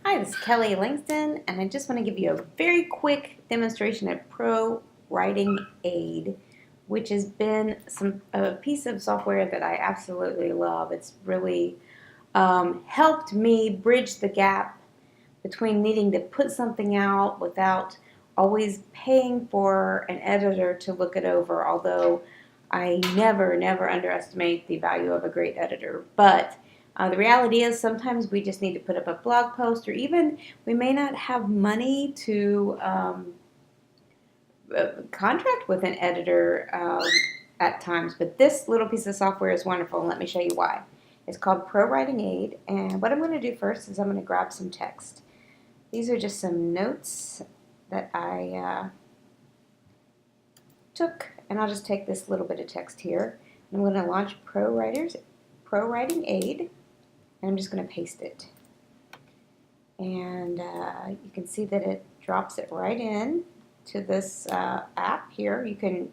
Hi, this is Kelly Langston, and I just want to give you a very quick demonstration of ProWritingAid, which has been a piece of software that I absolutely love. It's really helped me bridge the gap between needing to put something out without always paying for an editor to look it over, although I never underestimate the value of a great editor. But the reality is sometimes we just need to put up a blog post, or even we may not have money to contract with an editor at times. But this little piece of software is wonderful, and let me show you why. It's called ProWritingAid, and what I'm going to do first is I'm going to grab some text. These are just some notes that I took, and I'll just take this little bit of text here. I'm going to launch ProWritingAid, and I'm just going to paste it. And you can see that it drops it right in to this app here. You can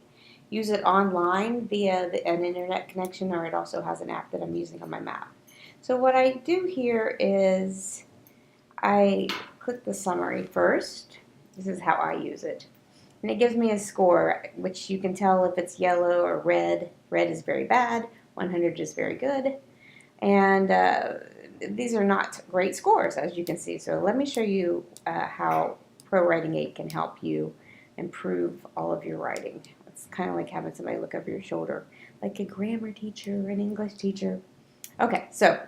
use it online via an internet connection, or it also has an app that I'm using on my Mac. So what I do here is I click the summary first. This is how I use it. And it gives me a score, which you can tell if it's yellow or red. Red is very bad, 100 is very good. And these are not great scores, as you can see. So let me show you how ProWritingAid can help you improve all of your writing. It's kind of like having somebody look over your shoulder, like a grammar teacher or an English teacher. Okay, so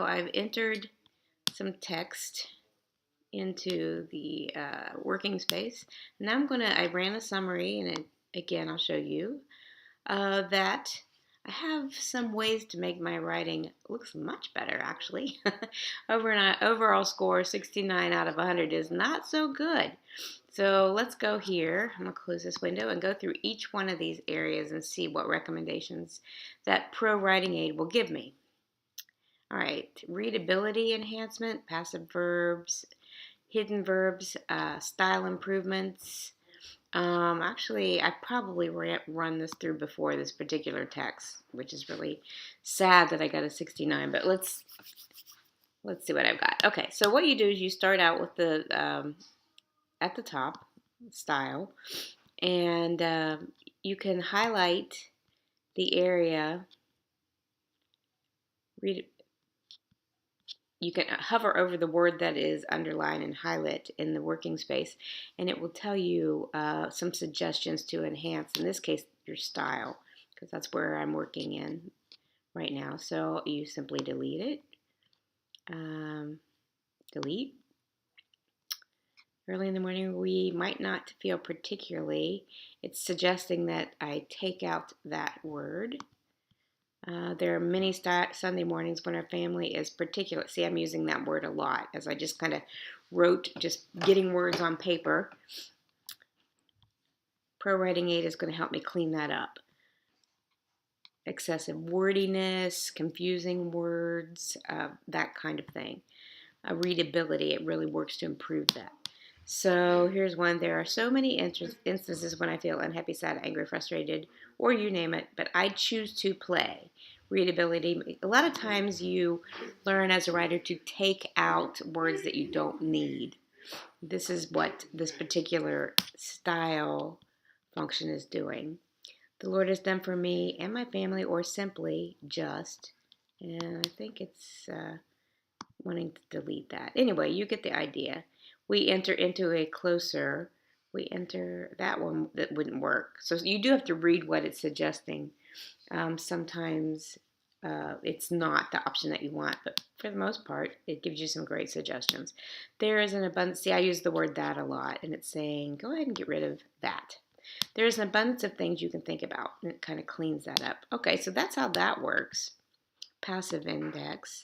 I've entered some text into the working space. Now I ran a summary, and again, I'll show you that I have some ways to make my writing looks much better, actually. Overall score, 69 out of 100 is not so good. So let's go here. I'm going to close this window and go through each one of these areas and see what recommendations that ProWritingAid will give me. All right, readability enhancement, passive verbs, hidden verbs, style improvements. Actually, I probably run this through before this particular text, which is really sad that I got a 69. But let's see what I've got. Okay, so what you do is you start out with the at the top style, and you can highlight the area. You can hover over the word that is underlined and highlight in the working space, and it will tell you some suggestions to enhance, in this case, your style, because that's where I'm working in right now. So you simply delete it. Delete. Early in the morning, we might not feel particularly. It's suggesting that I take out that word. There are many Sunday mornings when our family is particular. See, I'm using that word a lot as I just kind of wrote, just getting words on paper. ProWritingAid is going to help me clean that up. Excessive wordiness, confusing words, that kind of thing. Readability, it really works to improve that. So here's one. There are so many instances when I feel unhappy, sad, angry, frustrated, or you name it, but I choose to play. Readability. A lot of times you learn as a writer to take out words that you don't need. This is what this particular style function is doing. The Lord has done for me and my family, or simply just. And I think it's wanting to delete that. Anyway, you get the idea. We enter into a closer. We enter that one that wouldn't work. So you do have to read what it's suggesting. Sometimes it's not the option that you want, but for the most part, it gives you some great suggestions. There is an abundance. See, I use the word that a lot, and it's saying, go ahead and get rid of that. There's an abundance of things you can think about, and it kind of cleans that up. Okay, so that's how that works. Passive index.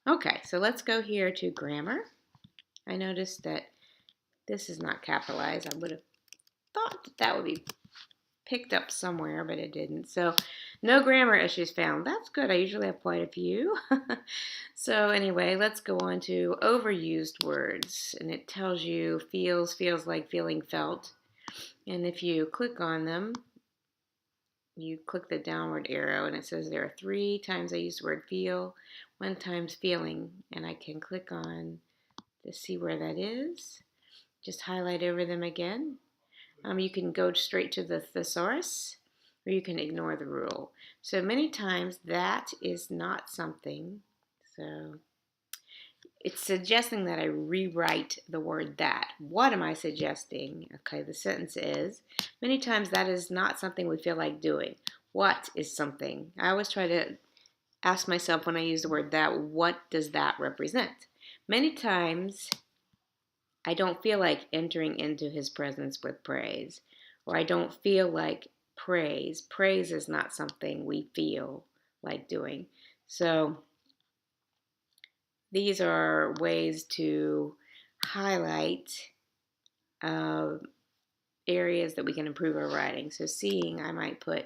Okay, so let's go here to grammar. I noticed that this is not capitalized. I would have thought that would be picked up somewhere, but it didn't. So no grammar issues found. That's good. I usually have quite a few. So anyway, let's go on to overused words. And it tells you feels like, feeling, felt. And if you click on them, you click the downward arrow and it says there are 3 times I use the word feel, 1 times feeling, and I can click on to see where that is. Just highlight over them again. You can go straight to the thesaurus, or you can ignore the rule. So many times that is not something, so it's suggesting that I rewrite the word that. What am I suggesting? Okay, the sentence is, many times that is not something we feel like doing. What is something? I always try to ask myself when I use the word that, what does that represent? Many times I don't feel like entering into his presence with praise, or I don't feel like praise. Praise is not something we feel like doing. So these are ways to highlight areas that we can improve our writing. So seeing, I might put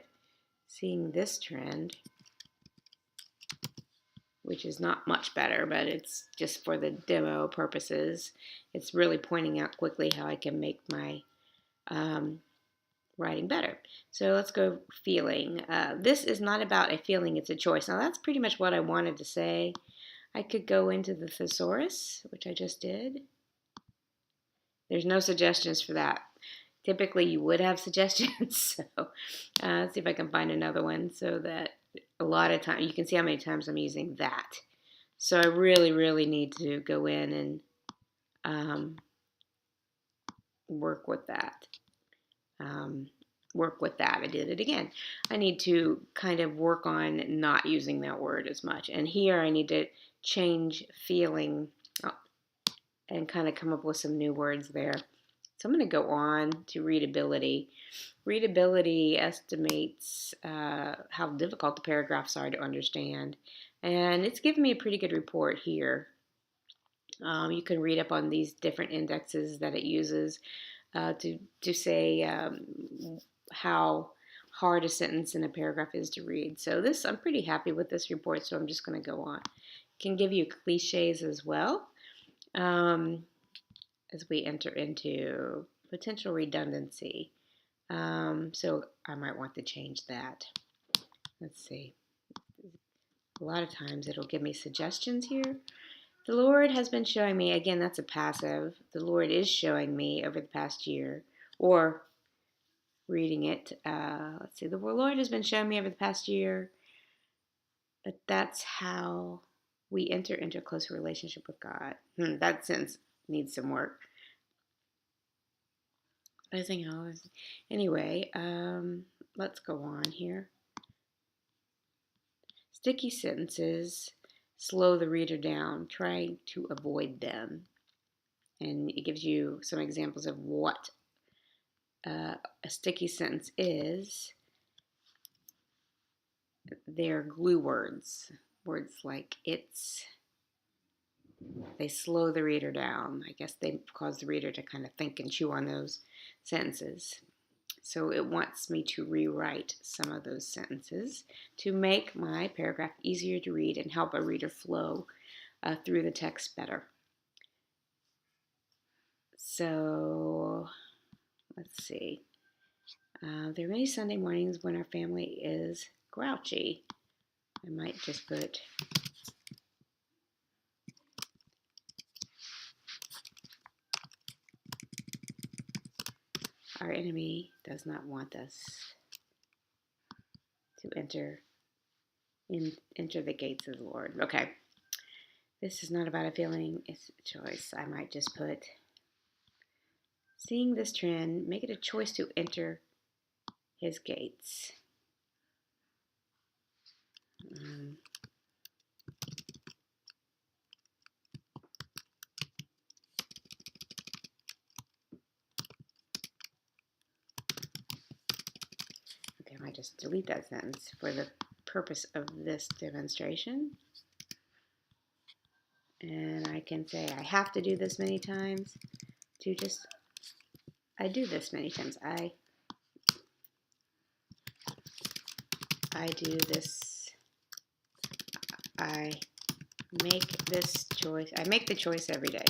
seeing this trend, which is not much better, but it's just for the demo purposes. It's really pointing out quickly how I can make my writing better. So let's go feeling. This is not about a feeling, it's a choice. Now that's pretty much what I wanted to say. I could go into the thesaurus, which I just did. There's no suggestions for that. Typically you would have suggestions, so let's see if I can find another one so that a lot of times, you can see how many times I'm using that. So I really need to go in and work with that. I did it again. I need to kind of work on not using that word as much. And here I need to change feeling and kind of come up with some new words there. So I'm going to go on to readability. Readability estimates how difficult the paragraphs are to understand. And it's given me a pretty good report here. You can read up on these different indexes that it uses to say how hard a sentence in a paragraph is to read. So this, I'm pretty happy with this report, so I'm just going to go on. It can give you cliches as well as we enter into potential redundancy. So I might want to change that. Let's see. A lot of times it'll give me suggestions here. The Lord has been showing me, again, that's a passive. The Lord is showing me over the past year, or reading it. Let's see. The Lord has been showing me over the past year that that's how we enter into a closer relationship with God. That sentence needs some work. I think anyway, let's go on here. Sticky sentences slow the reader down. Try to avoid them. And it gives you some examples of what a sticky sentence is. They're glue words. Words like it's. They slow the reader down. I guess they cause the reader to kind of think and chew on those sentences. So it wants me to rewrite some of those sentences to make my paragraph easier to read and help a reader flow through the text better. So let's see. There are many Sunday mornings when our family is grouchy. I might just put our enemy does not want us to enter the gates of the Lord. Okay. This is not about a feeling, it's a choice. I might just put, seeing this trend, make it a choice to enter his gates. Okay, I might just delete that sentence for the purpose of this demonstration. And I can say I have to do this many times to just, I do this many times. I do this, I make this choice, I make the choice every day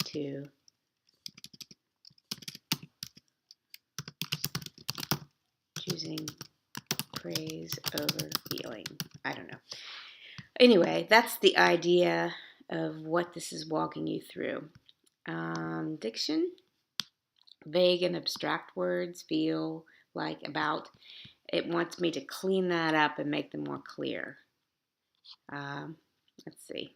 to choosing praise over feeling. I don't know. Anyway, that's the idea of what this is walking you through. Diction, vague and abstract words, feel, like, about. It wants me to clean that up and make them more clear. Let's see.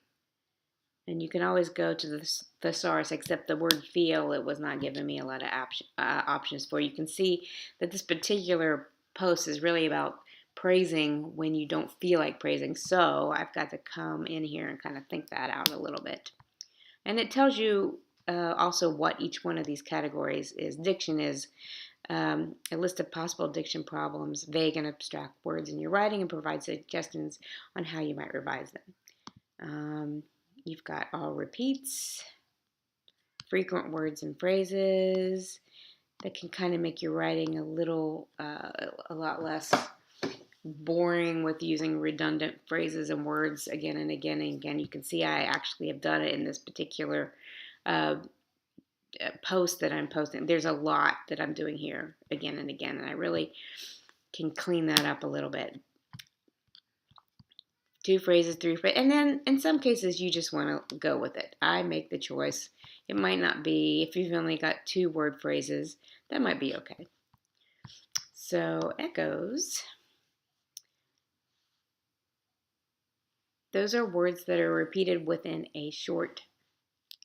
And you can always go to the thesaurus, except the word feel, it was not giving me a lot of options for. You can see that this particular post is really about praising when you don't feel like praising. So I've got to come in here and kind of think that out a little bit. And it tells you also what each one of these categories is. Diction is a list of possible diction problems, vague and abstract words in your writing, and provides suggestions on how you might revise them. You've got all repeats, frequent words and phrases that can kind of make your writing a lot less boring with using redundant phrases and words again and again and again. You can see I actually have done it in this particular post that I'm posting. There's a lot that I'm doing here again and again, and I really can clean that up a little bit. 2 phrases, 3 phrases, and then in some cases you just want to go with it. I make the choice. It might not be, if you've only got 2 word phrases, that might be okay. So echoes, those are words that are repeated within a short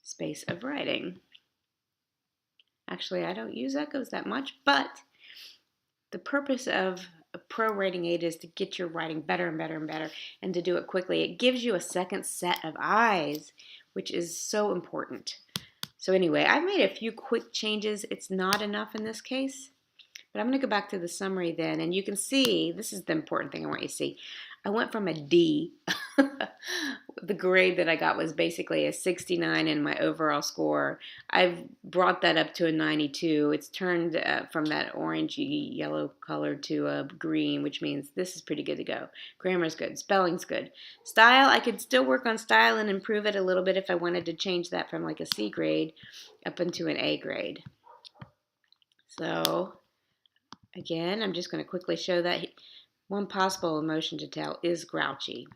space of writing. Actually, I don't use echoes that much, but the purpose of ProWritingAid is to get your writing better and better and better, and to do it quickly. It gives you a second set of eyes, which is so important. So anyway, I've made a few quick changes. It's not enough in this case, but I'm going to go back to the summary then, and you can see, this is the important thing I want you to see. I went from a D. The grade that I got was basically a 69 in my overall score. I've brought that up to a 92. It's turned from that orangey yellow color to a green, which means this is pretty good to go. Grammar's good. Spelling's good. Style, I could still work on style and improve it a little bit if I wanted to change that from like a C grade up into an A grade. So again, I'm just going to quickly show that one possible emotion to tell is grouchy.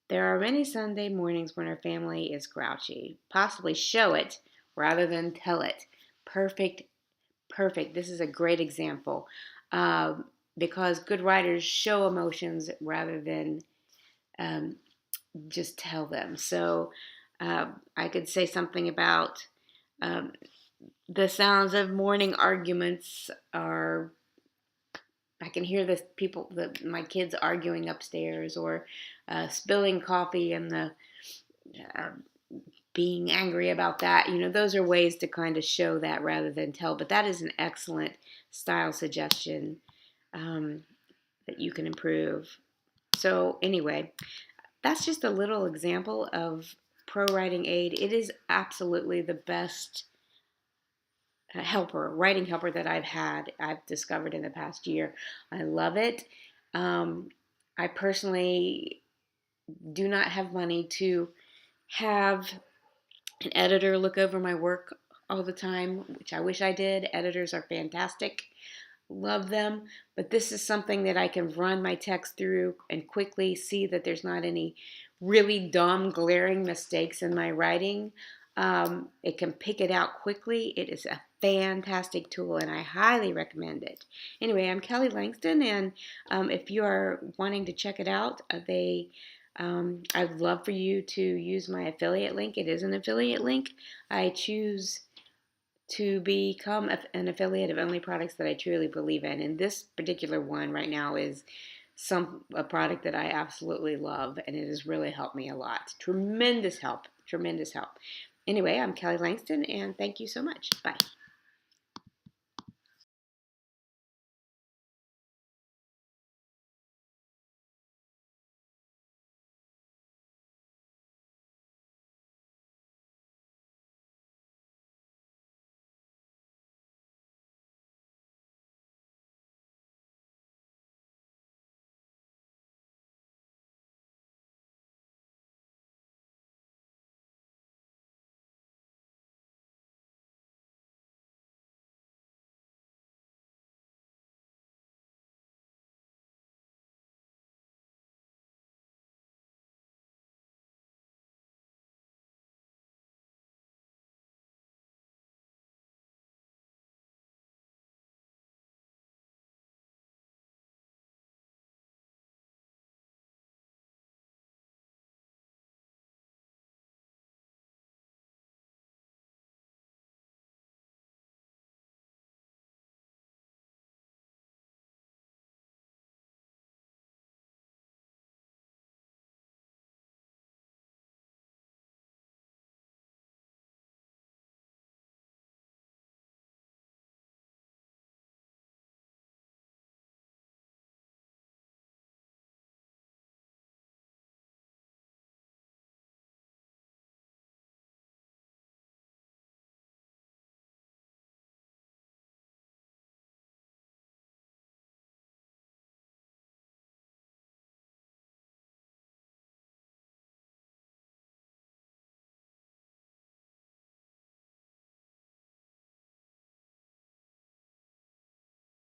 There are many Sunday mornings when our family is grouchy. Possibly show it rather than tell it. Perfect, perfect. This is a great example because good writers show emotions rather than just tell them. So I could say something about the sounds of morning arguments are, I can hear my kids arguing upstairs, or spilling coffee and the being angry about that. You know, those are ways to kind of show that rather than tell. But that is an excellent style suggestion that you can improve. So anyway, that's just a little example of ProWritingAid. It is absolutely the best writing helper that I've discovered in the past year. I love it. I personally do not have money to have an editor look over my work all the time, which I wish I did. Editors are fantastic. Love them. But this is something that I can run my text through and quickly see that there's not any really dumb, glaring mistakes in my writing. It can pick it out quickly. It is a fantastic tool, and I highly recommend it. Anyway, I'm Kelly Langston, and if you are wanting to check it out, I'd love for you to use my affiliate link. It is an affiliate link. I choose to become an affiliate of only products that I truly believe in, and this particular one right now is a product that I absolutely love, and it has really helped me a lot. Tremendous help, tremendous help. Anyway, I'm Kelly Langston, and thank you so much. Bye.